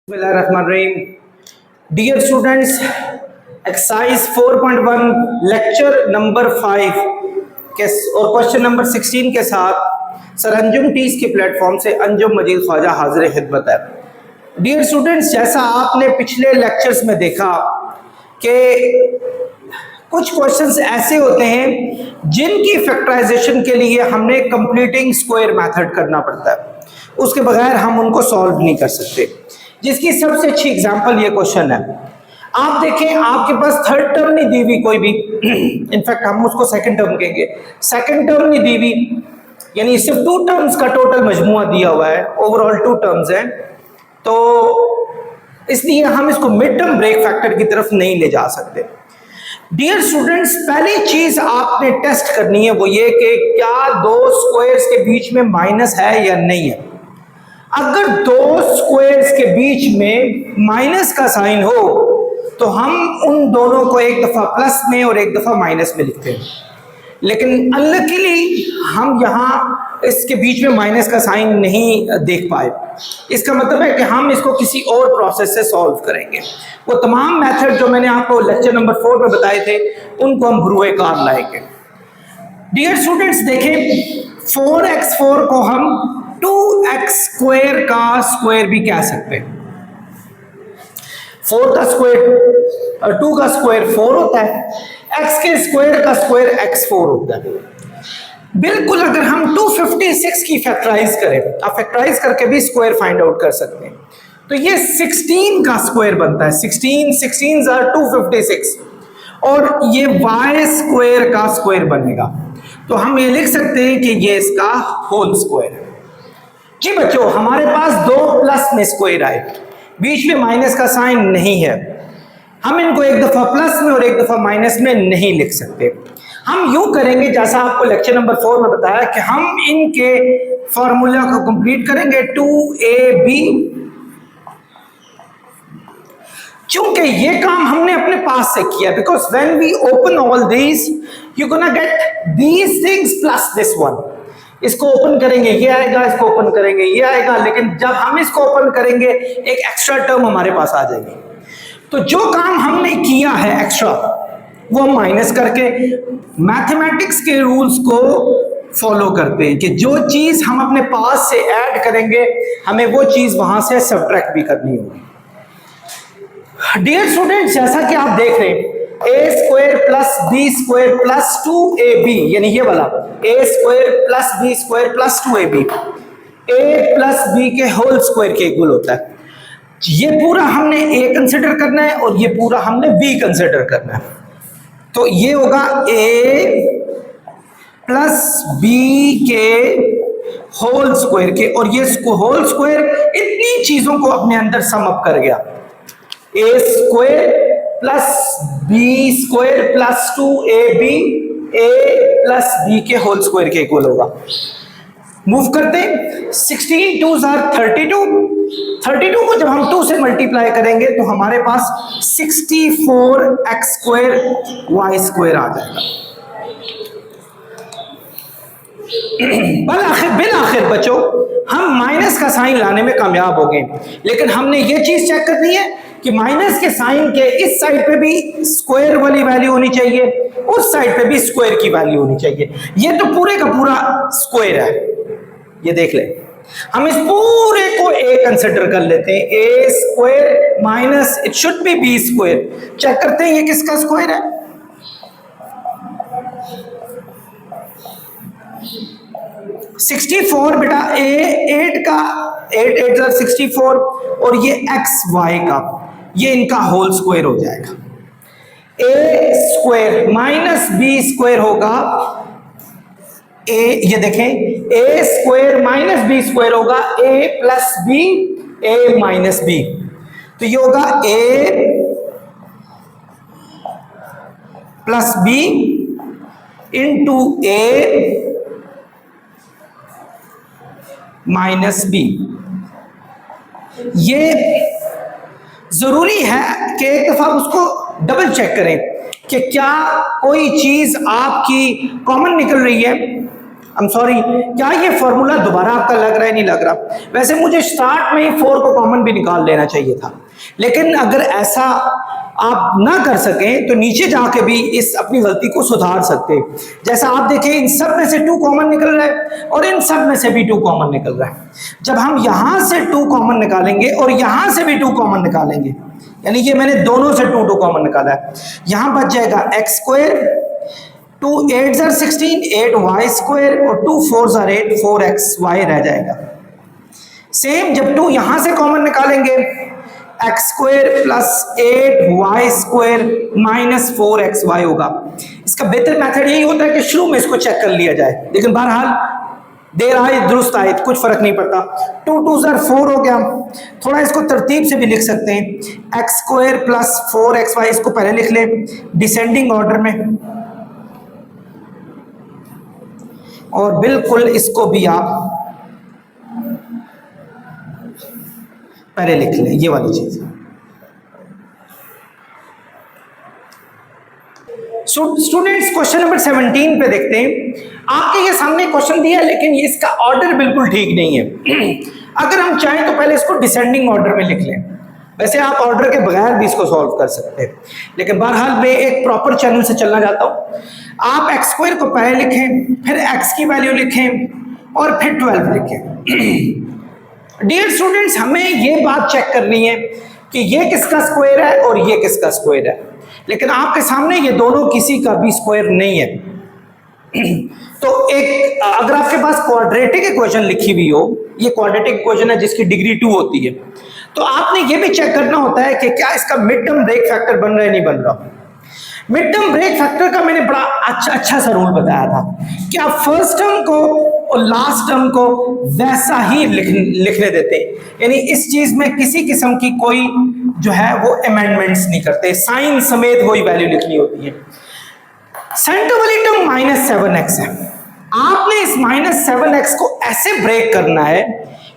Bismillahirrahmanirrahim. Dear students, exercise 4.1 lecture number 5 के और question number 16 के साथ सर अंजुम टीस के प्लेटफॉर्म से अंजुम मजीद ख्वाजा हाजिर खिदमत है। डियर स्टूडेंट्स, जैसा आपने पिछले लेक्चर्स में देखा कि कुछ क्वेश्चंस ऐसे होते हैं जिनकी फैक्टराइजेशन के लिए हमने कंप्लीटिंग स्क्वायर मेथड करना पड़ता है, उसके बगैर हम उनको सॉल्व नहीं कर सकते। जिसकी सबसे अच्छी एग्जांपल ये क्वेश्चन है। आप देखें, आपके पास थर्ड टर्म नहीं दी हुई कोई भी, इनफैक्ट हम उसको सेकंड टर्म कहेंगे, सेकंड टर्म नहीं दी हुई, यानी सिर्फ टू टर्म्स का टोटल मजमुआ दिया हुआ है, ओवरऑल टू टर्म्स हैं, तो इसलिए हम इसको मिड टर्म ब्रेक फैक्टर की तरफ नहीं ले जा सकते। डियर स्टूडेंट्स, पहली चीज आपने टेस्ट करनी है वो ये कि क्या दो स्क्वायर्स के बीच में माइनस है या नहीं है। अगर दो स्क्वायर्स के बीच में माइनस का साइन हो तो हम उन दोनों को एक दफा प्लस में और एक दफा माइनस में लिखते हैं, लेकिन अनलकीली हम यहाँ इसके बीच में माइनस का साइन नहीं देख पाए। इसका मतलब है कि हम इसको किसी और प्रोसेस से सॉल्व करेंगे। वो तमाम मेथड जो मैंने आपको लेक्चर नंबर 4 में बताए थे उनको हम बरूए कार लाएंगे। डियर स्टूडेंट्स, देखें 4x4 को हम 2x स्क्वायर का स्क्वायर भी कह सकते हैं। 4 का स्क्वायर 2 का स्क्वायर 4 होता है, x के स्क्वायर का स्क्वायर x4 होता है। बिल्कुल, अगर हम 256 की फैक्टराइज करें, आप फैक्टराइज करके भी स्क्वायर फाइंड आउट कर सकते हैं, तो ये 16 का स्क्वायर बनता है। 16 are 256 और ये y स्क्वायर का स्क्वायर बनेगा, तो हम ये लिख सकते हैं कि ये इसका होल स्क्वायर है। जी बच्चों, हमारे पास दो प्लस में स्क्वायर आए, बीच में माइनस का साइन नहीं है, हम इनको एक दफा प्लस में और एक दफा माइनस में नहीं लिख सकते। हम यूं करेंगे जैसा आपको लेक्चर नंबर 4 में बताया कि हम इनके फॉर्मूला को कंप्लीट करेंगे 2ab। चूंकि ये काम हमने अपने पास से किया, because when we open all these you gonna get these things plus this one. इसको ओपन करेंगे ये आएगा, इसको ओपन करेंगे ये आएगा, लेकिन जब हम इसको ओपन करेंगे एक एक्स्ट्रा टर्म हमारे पास आ जाएगी। तो जो काम हमने किया है एक्स्ट्रा वो हम माइनस करके मैथमेटिक्स के रूल्स को फॉलो करते हैं कि जो चीज हम अपने पास से ऐड करेंगे हमें वो चीज वहां से सब्ट्रैक्ट भी करनी होगी। डियर स्टूडेंट्स, जैसा कि आप देख रहे हैं a square plus B square plus 2ab, यानी ये वाला a square plus B square plus 2ab a plus b के होल स्क्वायर के इक्वल होता है। ये पूरा हमने a कंसिडर करना है और ये पूरा हमने b कंसिडर करना है, तो ये होगा a प्लस b के होल स्क्वायर के, और ये होल स्क्वायर इतनी चीजों को अपने अंदर सम अप कर गया। a square plus B square plus 2ab a plus b के होल स्क्वायर के इक्वल होगा। मूव करते हैं, 16 2s are 32 को जब हम 2 से मल्टीप्लाई करेंगे तो हमारे पास 64x स्क्वायर y स्क्वायर आ जाएगा। बिल आखिर बच्चों, हम माइनस का साइन लाने में कामयाब हो गए, लेकिन हमने ये चीज चेक करनी है कि माइनस के साइन के इस साइड पे भी स्क्वायर वाली वैल्यू होनी चाहिए, उस साइड पे भी स्क्वायर की वैल्यू होनी चाहिए। ये तो पूरे का पूरा स्क्वायर है, ये देख ले। हम इस पूरे को a कंसिडर कर लेते हैं, a square minus it should be b square. Check करते हैं ये किसका स्क्वायर है। $64 बेटा, एट 64 और ये xy का, ये इनका होल स्क्वायर हो जाएगा। a square minus b square होगा, a ये देखें a square minus b square होगा a plus b a minus b, तो ये होगा a plus b into a minus b। ये जरूरी है कि एक दफा उसको डबल चेक करें कि क्या कोई चीज आपकी कॉमन निकल रही है आई एम सॉरी, क्या ये फॉर्मूला दोबारा आपका लग रहा है? नहीं लग रहा। वैसे मुझे स्टार्ट में ही 4 को कॉमन भी निकाल लेना चाहिए था, लेकिन अगर ऐसा आप ना कर सकें तो नीचे जाके भी इस अपनी गलती को सुधार सकते हैं। जैसा आप देखें, इन सब में से 2 कॉमन निकल रहा है और इन सब में से भी 2 कॉमन निकल रहा है। जब हम यहां से 2 कॉमन निकालेंगे और यहां से भी 2 कॉमन निकालेंगे, यानी कि मैंने दोनों से 2 कॉमन निकाला है, यहां बच जाएगा x square, 2 8 are 16, 8y square और 2 4 are 8, 4xy रह जाएगा। सेम जब 2 यहां से कॉमन निकालेंगे, x square plus 8y square minus 4xy होगा। इसका बेहतर मेथड यही होता है कि शुरू में इसको चेक कर लिया जाए, लेकिन बहरहाल देर आए दुरुस्त आए, कुछ फर्क नहीं पड़ता। 2 2 are 4 हो गया। थोड़ा इसको तरतीब से भी लिख सकते हैं, एक्स स्क्वायर प्लस 4xy, इसको पहले लिख लें डिसेंडिंग ऑर्डर में, और बिल्कुल इसको भी आप पहले लिख लें, ये वाली चीज। स्टूडेंट्स, क्वेश्चन नंबर 17 पे देखते हैं। आपके ये सामने क्वेश्चन दिया है, लेकिन ये इसका ऑर्डर बिल्कुल ठीक नहीं है। अगर हम चाहें तो पहले इसको डिसेंडिंग ऑर्डर में लिख लें। वैसे आप ऑर्डर के बगैर भी इसको सॉल्व कर सकते हैं, लेकिन बहरहाल मैं एक प्रॉपर चैनल से चलना चाहता हूं। आप एक्स स्क्वायर को पहले लिखें, फिर एक्स की वैल्यू लिखें और फिर 12 लिखें। डियर स्टूडेंट्स, हमें ये बात चेक करनी है कि ये किसका स्क्वायर है और ये किसका स्क्वायर है, लेकिन आपके सामने ये दोनों किसी का भी स्क्वायर नहीं है। तो एक अगर आपके पास क्वाड्रेटिक इक्वेशन लिखी हुई हो, ये क्वाड्रेटिक इक्वेशन है जिसकी डिग्री 2 होती है, तो आपने ये भी चेक करना होता है कि क्या इसका मिड टर्म ब्रेक फैक्टर बन रहा है, नहीं बन रहा। मिड टर्म ब्रेक फैक्टर का मैंने बड़ा अच्छा सा रूल बताया था कि आप फर्स्ट टर्म को और लास्ट टर्म को वैसा ही लिखने देते हैं, यानी इस चीज में किसी किस्म की कोई जो है वो अमेंडमेंट्स नहीं करते, साइन समेत वही वैल्यू लिखनी होती है। सेंटर वाली टर्म -7x है, आपने इस -7x को ऐसे ब्रेक करना है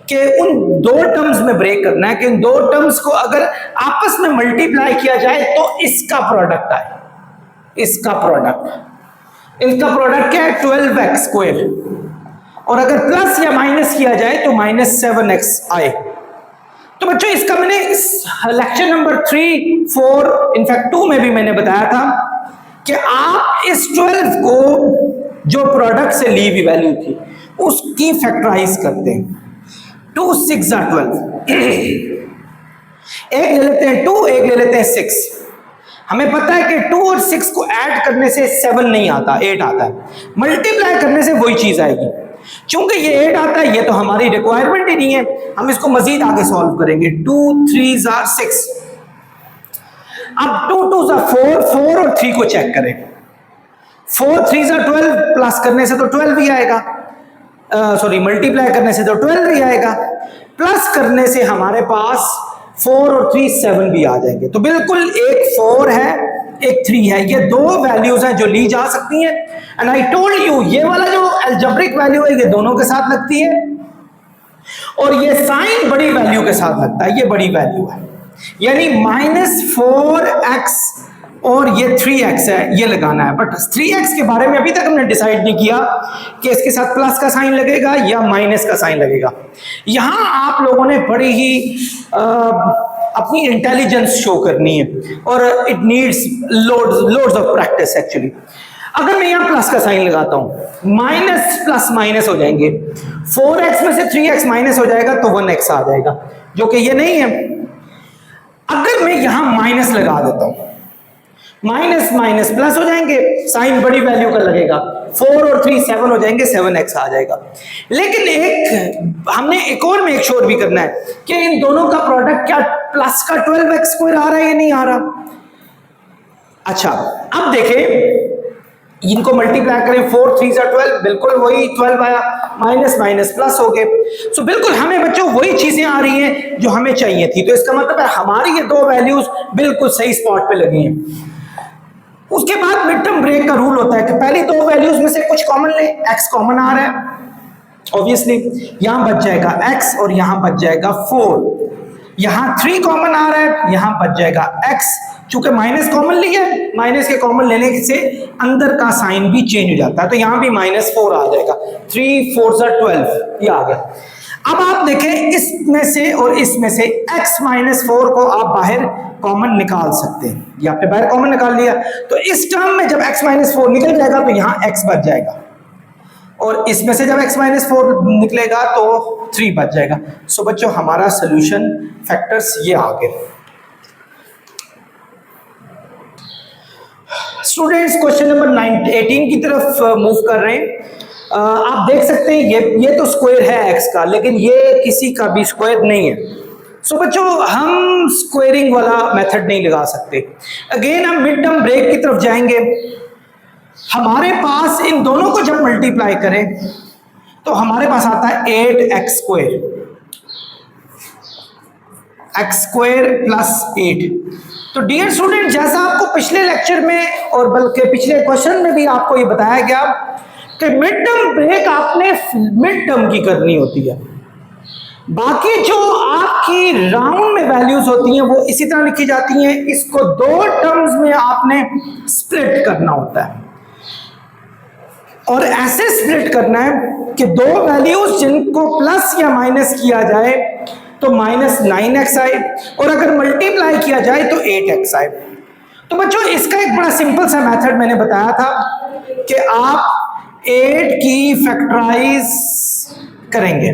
कि उन 2 टर्म्स में ब्रेक करना है कि इन 2 टर्म्स को अगर आपस में मल्टीप्लाई किया जाए तो इसका प्रोडक्ट आए, इसका प्रोडक्ट, इनका प्रोडक्ट क्या है 12x स्क्वायर, और अगर प्लस या माइनस किया जाए तो -7x आए। तो बच्चों, इसका मैंने इस लेक्चर नंबर 3, 4 इनफैक्ट 2 में भी मैंने बताया था कि आप इस 12 को जो प्रोडक्ट से ली हुई वैल्यू थी उसकी फैक्टराइज करते हैं। 2 6 are 12, एक ले लेते हैं 2, एक ले लेते हैं 6। हमें पता है कि 2 और 6 को ऐड करने से 7 नहीं आता, 8 आता है, मल्टीप्लाई करने से वही चीज आएगी। चूंकि ये 8 आता है, ये तो हमारी रिक्वायरमेंट ही नहीं है, हम इसको मजीद आगे सॉल्व करेंगे। 2 3 are 6, अब 2 2 are 4, 4 और 3 को चेक करें। 4 3 are 12, प्लस करने से तो 12 भी आएगा, सॉरी मल्टीप्लाई करने से तो 12 भी आएगा, प्लस करने से हमारे पास 4 और 3 7 भी आ जाएंगे। तो बिल्कुल एक 4 है, एक 3 है, ये 2 वैल्यूज हैं जो ली जा सकती हैं। एंड आई टोल्ड यू, ये वाला जो अलजेब्रिक वैल्यू है ये दोनों के साथ लगती है, और ये साइन बड़ी वैल्यू के साथ लगता है, ये बड़ी वैल्यू है, यानी -4x और ये 3x है, ये लगाना है। बट 3x के बारे में अभी तक हमने डिसाइड नहीं किया कि इसके साथ प्लस का साइन लगेगा या माइनस का साइन लगेगा। यहां आप लोगों ने बड़ी ही अपनी इंटेलिजेंस शो करनी है, और it needs loads of practice actually. अगर मैं यहां प्लस का साइन लगाता हूं, माइनस प्लस माइनस हो जाएंगे, 4x में से 3x माइनस हो जाएगा तो 1x आ जाएगा, जो कि ये नहीं है। अगर मैं यहां माइनस लगा देता हूं, माइनस माइनस प्लस हो जाएंगे, साइन बड़ी वैल्यू का लगेगा, 4 और 3 7 हो जाएंगे, 7x आ जाएगा। लेकिन एक हमने एक और मेक श्योर भी करना है कि इन दोनों का प्रोडक्ट क्या प्लस का 12x स्क्वायर आ रहा है या नहीं आ रहा। अच्छा, अब देखें, इनको मल्टीप्लाई करें, 4 3 are 12, बिल्कुल वही 12 आया, माइनस माइनस प्लस हो गए। सो बिल्कुल हमें बच्चों वही चीजें आ रही हैं जो हमें चाहिए थी। तो इसका मतलब है हमारी ये 2 वैल्यूज बिल्कुल सही स्पॉट पे लगी हैं। उसके बाद मिड टर्म ब्रेक का रूल होता है कि पहली 2 वैल्यूज में से कुछ कॉमन ले, x कॉमन आ रहा है ऑब्वियसली, यहां बच जाएगा x और यहां बच जाएगा 4। यहां 3 कॉमन आ रहा है, यहां बच जाएगा x, चूंकि माइनस कॉमन लिया है, माइनस के कॉमन लेने से अंदर का साइन भी चेंज हो जाता है, तो यहां भी -4 आ जाएगा। 3 4 12 ये आ गया। अब आप देखें इसमें से और इसमें से x -4 को आप बाहर कॉमन निकाल सकते हैं, ये आपने बाहर कॉमन निकाल लिया, तो इस टर्म में जब x -4 निकल जाएगा तो यहां x बच जाएगा, और इसमें से जब x -4 निकलेगा तो 3 बच जाएगा। सो बच्चों हमारा सॉल्यूशन फैक्टर्स ये आ गए। स्टूडेंट्स क्वेश्चन नंबर 18 की तरफ मूव कर रहे हैं। आप देख सकते हैं ये तो स्क्वायर है x का, लेकिन ये किसी का भी स्क्वायर नहीं है। सो बच्चों हम स्क्वायरिंग वाला मेथड नहीं लगा सकते। अगेन हम मिड टर्म ब्रेक की तरफ जाएंगे। हमारे पास इन दोनों को जब मल्टीप्लाई करें तो हमारे पास आता है 8x स्क्वायर प्लस 8। तो डियर स्टूडेंट जैसा आपको पिछले लेक्चर में और बल्कि पिछले क्वेश्चन में भी आपको ये बताया गया कि मिड टर्म ब्रेक आपने मिड टर्म की करनी होती है, बाकी जो आपकी राउंड में वैल्यूज होती हैं वो इसी तरह लिखी जाती हैं। इसको 2 टर्म्स में आपने स्प्लिट करना होता है, और ऐसे स्प्लिट करना है कि 2 वैल्यूज जिनको प्लस या माइनस किया जाए तो -9x आए, और अगर मल्टीप्लाई किया जाए तो 8x आए। तो बच्चों इसका एक बड़ा सिंपल सा मेथड मैंने बताया था कि आप 8 की फैक्टराइज करेंगे,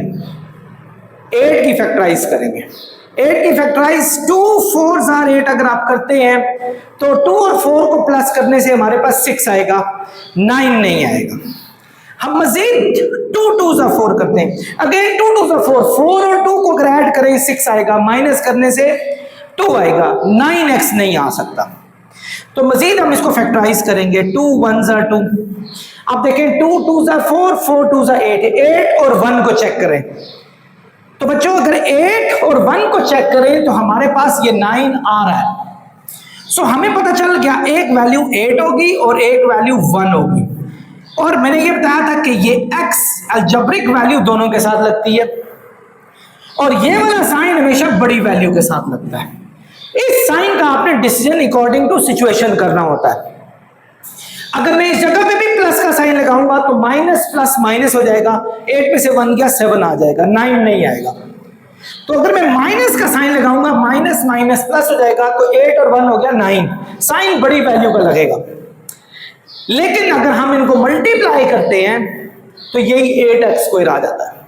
8 की फैक्टराइज करेंगे। 8 की फैक्टराइज 2 4s are 8 अगर आप करते हैं तो 2 और 4 को प्लस करने से हमारे पास 6 आएगा, 9 नहीं आएगा। हम मजीद 2 2s are 4 करते हैं, अगेन 2 2s are 4, 4 और 2 को अगर ऐड करें 6 आएगा, माइनस करने से 2 आएगा, 9x नहीं आ सकता। तो मजीद हम इसको फैक्टराइज करेंगे, 2 1s are 2। आप देखें 2 2s are 4, 4 2s are 8, 8 और 1 को चेक करें। तो बच्चों अगर 8 और 1 को चेक करें तो हमारे पास ये 9 आ रहा है। सो हमें पता चल गया एक वैल्यू 8 होगी और एक वैल्यू 1 होगी, और मैंने ये बताया था कि ये x अलजेब्रिक वैल्यू दोनों के साथ लगती है, और ये वाला साइन हमेशा बड़ी वैल्यू के साथ लगता है। इस साइन का आपने डिसीजन अकॉर्डिंग टू सिचुएशन करना होता है। अगर मैं इस जगह पे भी प्लस का साइन लगाऊंगा तो माइनस प्लस माइनस हो जाएगा, 8 में से 1 गया 7 आ जाएगा, 9 नहीं आएगा। तो अगर मैं माइनस का साइन लगाऊंगा माइनस माइनस प्लस हो जाएगा, तो 8 और 1 हो गया 9, साइन बड़ी वैल्यू का लगेगा। लेकिन अगर हम इनको मल्टीप्लाई करते हैं तो यही 8x स्क्वायर आ जाता है।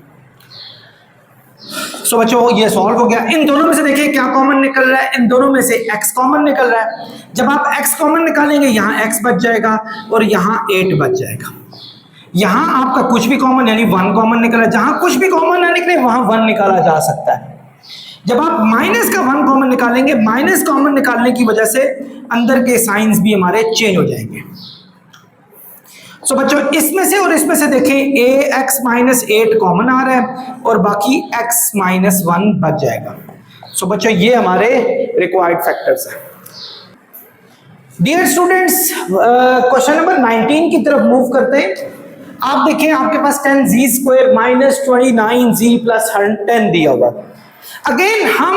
सो बच्चों ये सॉल्व हो गया। इन दोनों में से देखिए क्या कॉमन निकल रहा है, इन दोनों में से x कॉमन निकल रहा है। जब आप x कॉमन निकालेंगे यहाँ x बच जाएगा और यहाँ 8 बच जाएगा। यहाँ आपका कुछ भी कॉमन यानी 1 कॉमन निकला, जहां कुछ भी कॉमन ना निकले वहां 1 निकाला जा सकता है। जब आप माइनस का 1 कॉमन निकालेंगे, माइनस कॉमन निकालने की वजह से अंदर के साइंस भी हमारे चेंज हो जाएंगे। सो बच्चों इसमें से और इसमें से देखें ax -8 कॉमन आ रहा है और बाकी x -1 बच जाएगा। सो बच्चों ये हमारे रिक्वायर्ड फैक्टर्स हैं। डियर स्टूडेंट्स क्वेश्चन नंबर 19 की तरफ मूव करते हैं। आप देखें आपके पास 10z स्क्वायर -29z प्लस 10 दिया हुआ। अगेन हम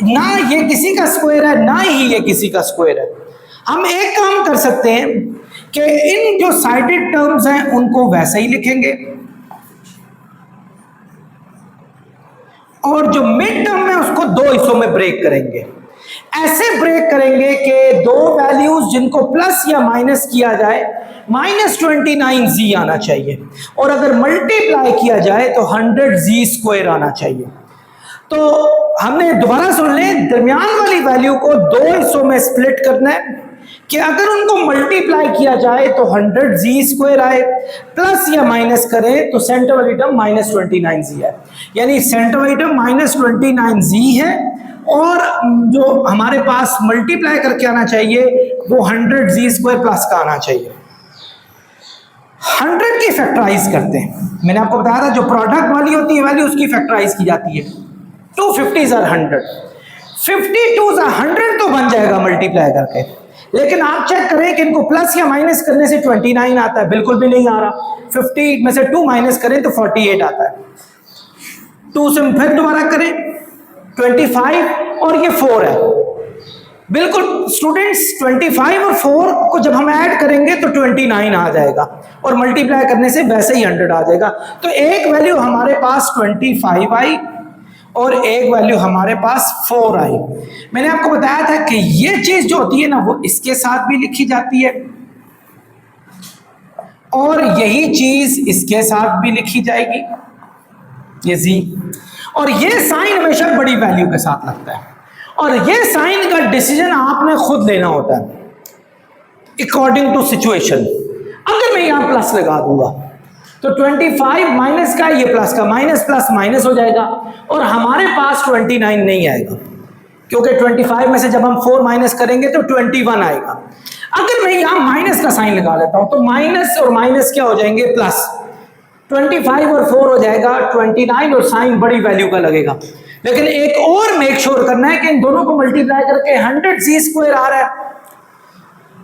ना ये किसी का स्क्वायर है ना ही ये किसी का स्क्वायर है। हम एक काम कर सकते हैं कि इन जो साइडेड टर्म्स हैं उनको वैसे ही लिखेंगे और जो मिड टर्म है उसको 2 हिस्सों में ब्रेक करेंगे। ऐसे ब्रेक करेंगे कि 2 वैल्यूज जिनको प्लस या माइनस किया जाए -29z आना चाहिए, और अगर मल्टीप्लाई किया जाए तो 100z स्क्वायर आना चाहिए। तो हमने दोबारा सुन लें, दरमियान वाली वैल्यू को 2 हिस्सों में स्प्लिट करना है कि अगर उनको मल्टीप्लाई किया जाए तो 100z स्क्वायर आए, प्लस या माइनस करें तो सेंटर वाली टर्म -29z है, यानी सेंटर वाली टर्म -29z है और जो हमारे पास मल्टीप्लाई करके आना चाहिए वो 100z स्क्वायर प्लस का आना चाहिए। 100 की फैक्टराइज करते हैं, मैंने आपको बताया था जो प्रोडक्ट वाली होती है वैल्यू उसकी फैक्टराइज की जाती है। 250s are 100, 52s are 100 तो बन जाएगा मल्टीप्लाई करके, लेकिन आप चेक करें कि इनको प्लस या माइनस करने से 29 आता है, बिल्कुल भी नहीं आ रहा। 50 में से 2 माइनस करें तो 48 आता है। 2 से फिर दोबारा करें 25 और ये 4 है। बिल्कुल स्टूडेंट्स, 25 और 4 को जब हम ऐड करेंगे तो 29 आ जाएगा और मल्टीप्लाई करने से वैसे ही 100 आ जाएगा। तो एक वैल्यू हमारे पास 25 आई और एक वैल्यू हमारे पास 4 आई। मैंने आपको बताया था कि ये चीज जो होती है ना वो इसके साथ भी लिखी जाती है और यही चीज इसके साथ भी लिखी जाएगी, ये जी। और ये साइन हमेशा बड़ी वैल्यू के साथ लगता है और ये साइन का डिसीजन आपने खुद लेना होता है अकॉर्डिंग टू सिचुएशन। अगर मैं यहां प्लस लगा दूंगा तो 25 माइनस का, ये प्लस का, माइनस प्लस माइनस हो जाएगा और हमारे पास 29 नहीं आएगा, क्योंकि 25 में से जब हम 4 माइनस करेंगे तो 21 आएगा। अगर मैं यहां माइनस का साइन लगा लेता हूं तो माइनस और माइनस क्या हो जाएंगे, प्लस। 25 और 4 हो जाएगा 29 और साइन बड़ी वैल्यू का लगेगा। लेकिन एक और मेक श्योर करना है कि इन दोनों को मल्टीप्लाई करके 100z² आ रहा है।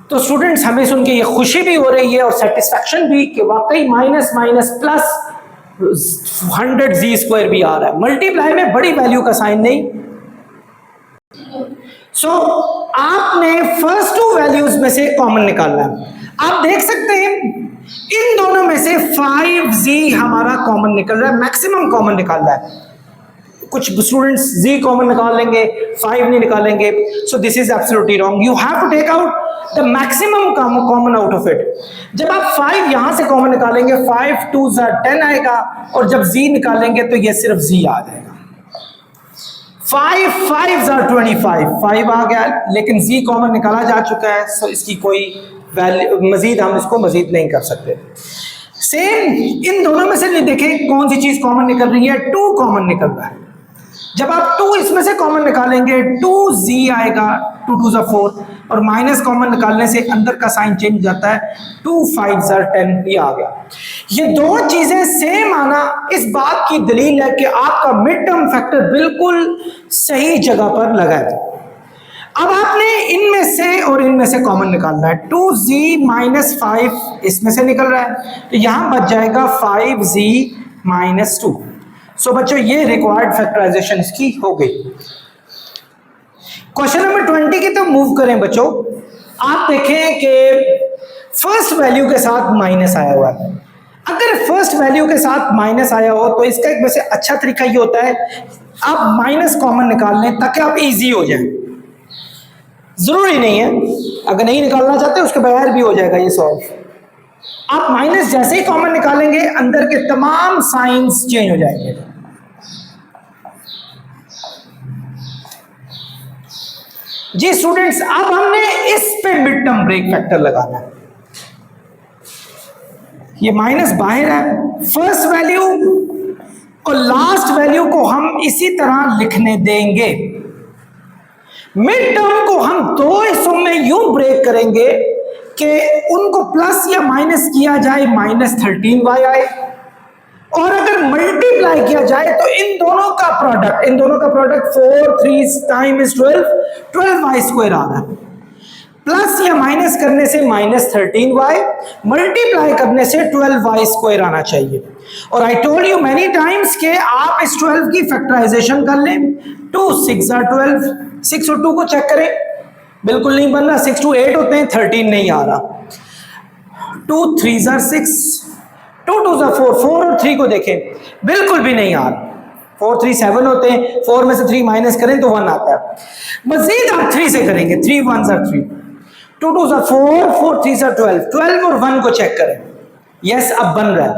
तो स्टूडेंट्स, हमें सुन के ये खुशी भी हो रही है और सेटिस्फैक्शन भी कि वाकई माइनस माइनस प्लस 100z² भी आ रहा है। मल्टीप्लाई में बड़ी वैल्यू का साइन नहीं। सो आपने फर्स्ट 2 वैल्यूज में से कॉमन निकालना है। आप देख सकते हैं इन दोनों में से 5z हमारा कॉमन निकल रहा है, मैक्सिमम कॉमन निकाल रहा है। कुछ स्टूडेंट्स z कॉमन निकाल लेंगे, 5 नहीं निकालेंगे। So this is absolutely wrong. You have to take out the maximum common out of it. जब आप 5 यहां से कॉमन निकालेंगे, 5 2 10 आएगा और जब z निकालेंगे तो ये सिर्फ z आ जाएगा। 5 5 25, 5 आ गया, लेकिन z कॉमन निकाला जा चुका है, सो इसकी कोई वैल्यू मजीद हम इसको मजीद नहीं कर सकते। सेम इन दोनों में से देखें कौन सी चीज कॉमन निकल रही है, 2 कॉमन निकल रहा है। जब आप 2 इसमें से कॉमन निकालेंगे 2z आएगा, 2 2 4 और माइनस कॉमन निकालने से अंदर का साइन चेंज हो जाता है, 2 5 10 ये आ गया। ये दो चीजें सेम आना इस बात की दलील है कि आपका मिड टर्म फैक्टर बिल्कुल सही जगह पर लगा है। अब आपने इनमें से और इनमें से कॉमन निकालना है। 2z 5 इसमें से निकल रहा है तो यहां बच जाएगा 5z 2। सो बच्चों, ये रिक्वायर्ड फैक्टराइजेशन इसकी हो गई। क्वेश्चन नंबर 20 की तो मूव करें बच्चों। आप देखें कि फर्स्ट वैल्यू के साथ माइनस आया हुआ है। अगर फर्स्ट वैल्यू के साथ माइनस आया हो तो इसका एक वैसे अच्छा तरीका ये होता है आप माइनस कॉमन निकाल लें ताकि आप इजी हो जाए। जरूरी नहीं है, अगर नहीं निकालना चाहते उसके बगैर भी हो जाएगा ये सॉल्व। आप माइनस जैसे ही कॉमन निकालेंगे अंदर के तमाम साइंस चेंज हो जाएंगे। जी स्टूडेंट्स, अब हमने इस पे मिड टर्म ब्रेक फैक्टर लगाना है। ये माइनस बाहर है, फर्स्ट वैल्यू और लास्ट वैल्यू को हम इसी तरह लिखने देंगे। मिड टर्म को हम 2 हिस्सों में यूं ब्रेक करेंगे कि उनको प्लस या माइनस किया जाए, -13y आए, और अगर मल्टीप्लाई किया जाए तो इन दोनों का प्रोडक्ट 4 3 टाइम्स 12y² आ रहा है। प्लस या माइनस करने से -13y, मल्टीप्लाई करने से 12y² आना चाहिए। और I told you many times कि आप इस 12 की फैक्टराइजेशन कर लें। 2 6 12, 6 और 2 को चेक करें, बिल्कुल नहीं बन रहा। 6 2 8 होते हैं, 13 नहीं आ रहा। 2 3 6, 2 2 4, 4 और 3 को देखें, बिल्कुल भी नहीं आ रहा। 4 3 7 होते हैं, 4 में से 3 माइनस करें तो 1 आता है। मजीद आप 3 से करेंगे, 3 1 3, 2 2 4, 4 3 12, 12 और 1 को चेक करें। यस, अब बन रहा है,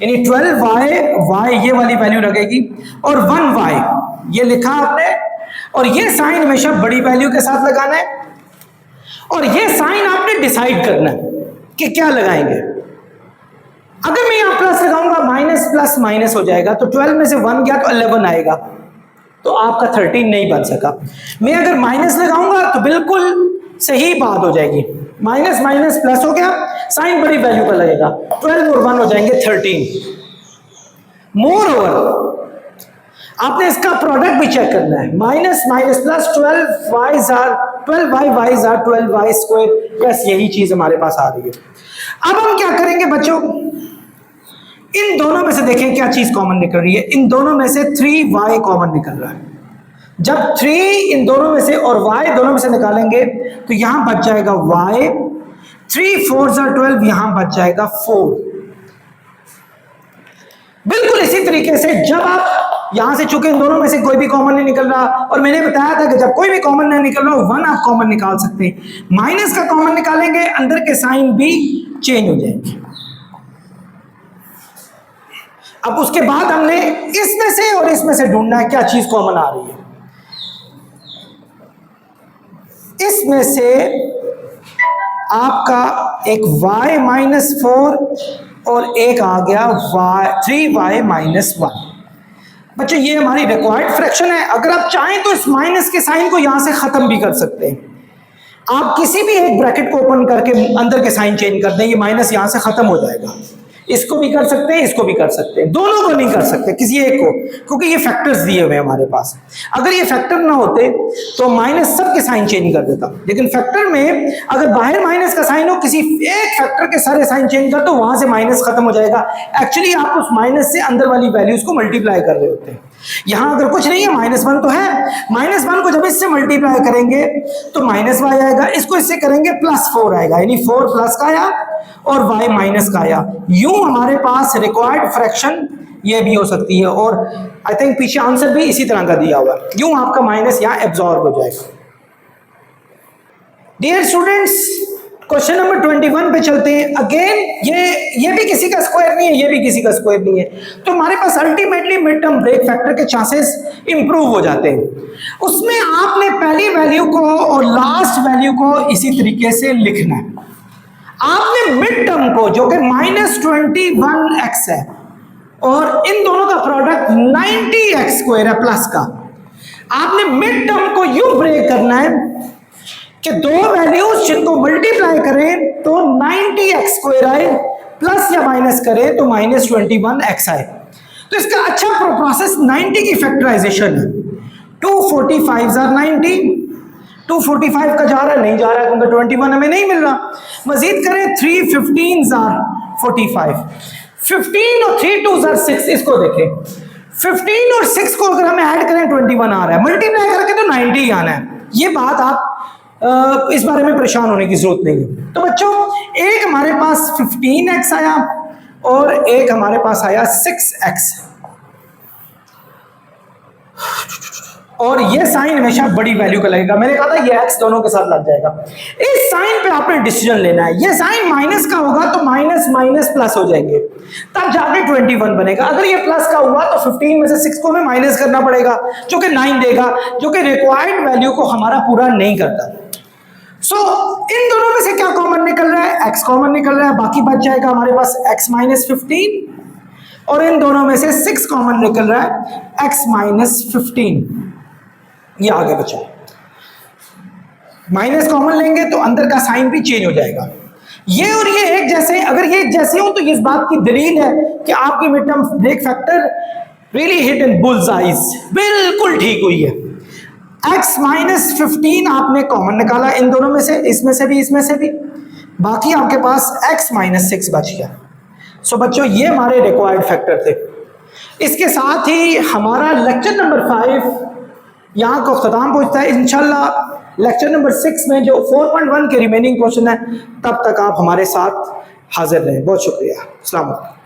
यानी 12y ये वाली वैल्यू लगेगी और 1y ये लिखा आपने, और ये साइन हमेशा बड़ी वैल्यू के साथ लगाना है और ये साइन आपने डिसाइड करना है कि क्या लगाएंगे। अगर मैं यहां प्लस लगाऊंगा, माइनस प्लस माइनस हो जाएगा, तो 12 में से 1 गया तो 11 आएगा, तो आपका 13 नहीं बन सका। मैं अगर माइनस लगाऊंगा तो बिल्कुल सही बात हो जाएगी, माइनस माइनस प्लस हो गया, साइन बड़ी वैल्यू का लगेगा, 12 और 1 हो जाएंगे 13। मोर ओवर आपने इसका प्रोडक्ट भी चेक करना है, minus minus plus 12y 12y², बस यही चीज हमारे पास आ रही है। अब हम क्या करेंगे बच्चों, इन दोनों में से देखें क्या चीज कॉमन निकल रही है। इन दोनों में से 3y कॉमन निकल रहा है, जब 3 इन दोनों में से और y दोनों में से निकालेंगे तो यहां बच जाएगा y, 3 4 12, यहां बच जाएगा 4। बिल्कुल इसी तरीके से जब आप यहां से, चूंकि इन दोनों में से कोई भी कॉमन नहीं निकल रहा, और मैंने बताया था कि जब कोई भी कॉमन नहीं निकल रहा हो 1 आप कॉमन निकाल सकते हैं। माइनस का कॉमन निकालेंगे, अंदर के साइन भी चेंज हो जाएंगे। अब उसके बाद हमने इसमें से और इसमें से ढूंढना है क्या चीज कॉमन आ रही है। इसमें से आपका एक y -4 और एक आ गया 3y -1। बच्चों ये हमारी रिक्वायर्ड फ्रैक्शन है। अगर आप चाहें तो इस माइनस के साइन को यहां से खत्म भी कर सकते हैं। आप किसी भी एक ब्रैकेट को ओपन करके अंदर के साइन चेंज कर दें, ये माइनस यहां से खत्म हो जाएगा। इसको भी कर सकते हैं, इसको भी कर सकते हैं, दोनों को नहीं कर सकते, किसी एक को, क्योंकि ये फैक्टर्स दिए हुए हैं हमारे पास। अगर ये फैक्टर ना होते तो माइनस सबके साइन चेंज कर देता, लेकिन फैक्टर में अगर बाहर माइनस का साइन हो, किसी एक फैक्टर के सारे साइन चेंज कर, तो वहां से माइनस खत्म हो जाएगा। एक्चुअली आप उस माइनस से अंदर वाली वैल्यूज को मल्टीप्लाई कर रहे होते हैं। यहां अगर कुछ नहीं है, -1 तो है, -1 को जब इससे मल्टीप्लाई करेंगे तो -y आएगा, इसको इससे करेंगे +4 आएगा, यानी 4 प्लस का आया और y माइनस का आया। यूं हमारे पास रिक्वायर्ड फ्रैक्शन ये भी हो सकती है, और आई थिंक पीछे आंसर भी इसी तरह का दिया हुआ है। यूं आपका माइनस यहां एब्जॉर्ब हो जाएगा। डियर स्टूडेंट्स, क्वेश्चन नंबर 21 पे चलते हैं। अगेन ये भी किसी का स्क्वायर नहीं है, ये भी किसी का स्क्वायर नहीं है, तो हमारे पास ultimately mid term break factor के चांसेस इंप्रूव हो जाते हैं। उसमें आपने पहली वैल्यू को और लास्ट वैल्यू को इसी तरीके से लिखना है। आपने मिड टर्म को, जो कि -21x है, और इन दोनों का प्रोडक्ट 90x² है प्लस का, आपने मिड टर्म को यूं ब्रेक करना है कि दो वैल्यूज जिनको मल्टीप्लाई करें तो 90x² आए, प्लस या माइनस करें तो -21x आए। तो इसका अच्छा प्रोसेस 90 की फैक्टराइजेशन है। 245 are 90, 245 का जा रहा है, नहीं जा रहा है क्योंकि 21 हमें नहीं मिल रहा। मजीद करें 3 15s are 45, 15 और 3 2s are 6। इसको देखें, 15 और 6 को अगर हमें ऐड करें 21 आ रहा है, मल्टीप्लाई करके तो 90 आना है। ये बात आप इस बारे में परेशान होने की जरूरत नहीं है। तो बच्चों, एक हमारे पास 15x आया और एक हमारे पास आया 6x, और ये साइन हमेशा बड़ी वैल्यू का लगेगा। मैंने कहा था ये x दोनों के साथ लग जाएगा। इस साइन पे आपने डिसीजन लेना है। ये साइन माइनस का होगा तो माइनस माइनस प्लस हो जाएंगे, तब जाके 21 बनेगा। अगर ये प्लस का हुआ तो 15 में से 6 को हमें माइनस करना पड़ेगा, जो कि 9 देगा, जो कि रिक्वायर्ड वैल्यू को हमारा पूरा नहीं करता। सो इन दोनों में से क्या कॉमन निकल रहा है? x कॉमन निकल रहा है, बाकी बच जाएगा हमारे पास x -15, और इन दोनों में से 6 कॉमन निकल रहा है, x -15। ये आगे बचा, माइनस कॉमन लेंगे तो अंदर का साइन भी चेंज हो जाएगा। ये और ये एक जैसे, अगर ये एक जैसे हो तो ये इस बात की दलील है कि आपकी mid term break factor really hit in bull's eyes, बिल्कुल ठीक हुई है। x -15 आपने कॉमन निकाला इन दोनों में से, इसमें से भी, इसमें से भी, बाकी आपके पास x -6 बच गया। सो बच्चों, ये हमारे रिक्वायर्ड फैक्टर थे। इसके साथ ही हमारा लेक्चर नंबर 5 यहाँ को ख़त्म पहुँचता है। इंशाल्लाह लेक्चर नंबर 6 में जो 4.1 के रिमेनिंग क्वेश्चन है, तब तक आप हमारे साथ हाजिर रहें। बहुत शुक्रिया। अस्सलाम वालेकुम।